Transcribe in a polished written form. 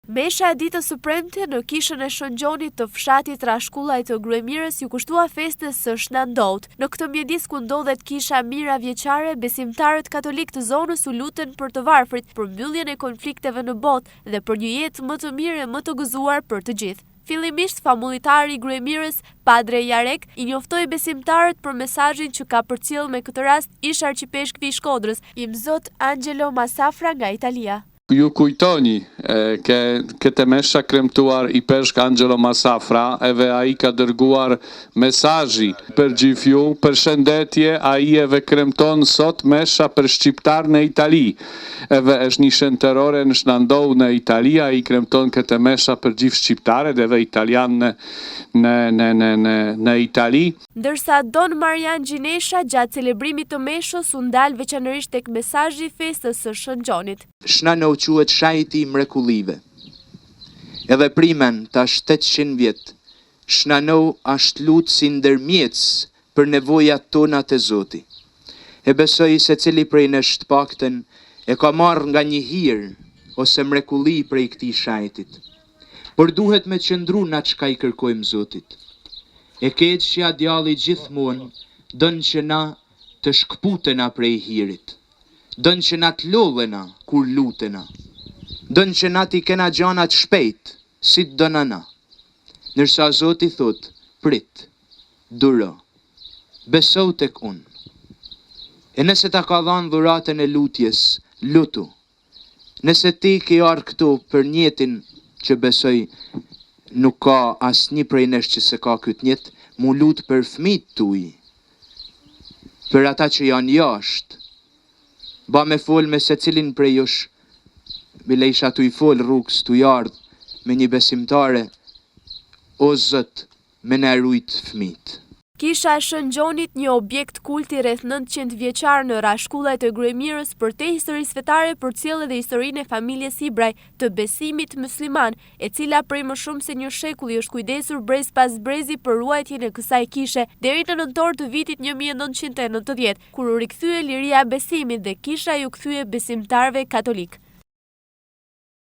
Mesha e ditës së premte në kishën e Shëngjonit të fshatit Rashkullaj të Gruemirës ju kushtua festës së Shnandot. Në këtë mjedis ku ndodhet kisha Mira vjeçare, besimtarët katolik të zonës u lutën për të varfrit, për mbylljen e konflikteve në botë dhe për një jetë më të mirë e më të gëzuar për të gjithë. Fillimisht, famulitari i Gruemirës, Padre Jarek, i njoftoi besimtarët për mesazhin që ka përcjell me këtë rast ish arqipeshkvi i Shkodrës, Imzot Angelo Masafra nga Italia. Ju kujtoni këtë mesha kremtuar i peshk Angelo Masafra, edhe ai ka dërguar mesazhi për gjithë ju, për shëndetje, ai edhe kremton sot mesha për shqiptar në Itali. Edhe është një shëntërore në Shnandov në Itali, ai kremton këtë mesha për gjithë shqiptarët edhe italian në Itali. Ndërsa Don Marian Gjinesha gjatë celebrimit të meshës u ndal veçanërisht tek mesazhi i festës së Shëngjonit. Shnano quhet shajti i mrekullive. Edhe primen tash 800 vjet. Shnano është lutë si ndërmjetës për nevojat tona të Zoti. E besoj se cili prej në shtpakten e ka marrë nga një hirë ose mrekulli prej këtij shajtit. Por duhet me qëndru na çka i kërkojmë Zotit. E keqja djalli gjithmonë don që na të shkputena prej hirit. Don që na të lodhena kur lutena. Don që na t'i kena gjanat shpejt, si të dona na. Nërsa Zoti thot, prit, duro, beso tek unë. E nëse ta ka dhanë dhuratën e lutjes, lutu. Nëse ti ke arë këtu për njetin që besoj nuk ka asnjë prej nesh që se ka këtë njet, mu lutë për fëmijët tuaj, për ata që janë jashtë. Ba me fol me se cilin prej jush, bile isha tu i fol rrugës, tu i ardhë me një besimtare, o Zot, me na rujt fëmijët. Kisha e Shëngjonit, një objekt kulti rreth 900 vjeçar në Rashkullaj të Gruemirës, përtej historisë fetare përcjell edhe historinë e familjes Ibraj të besimit musliman, e cila prej më shumë se një shekulli është kujdesur brez pas brezi për ruajtjen e kësaj kishe deri në nëntor të vitit 1990, kur u rikthye liria e besimit dhe kisha ju kthye besimtarëve katolik.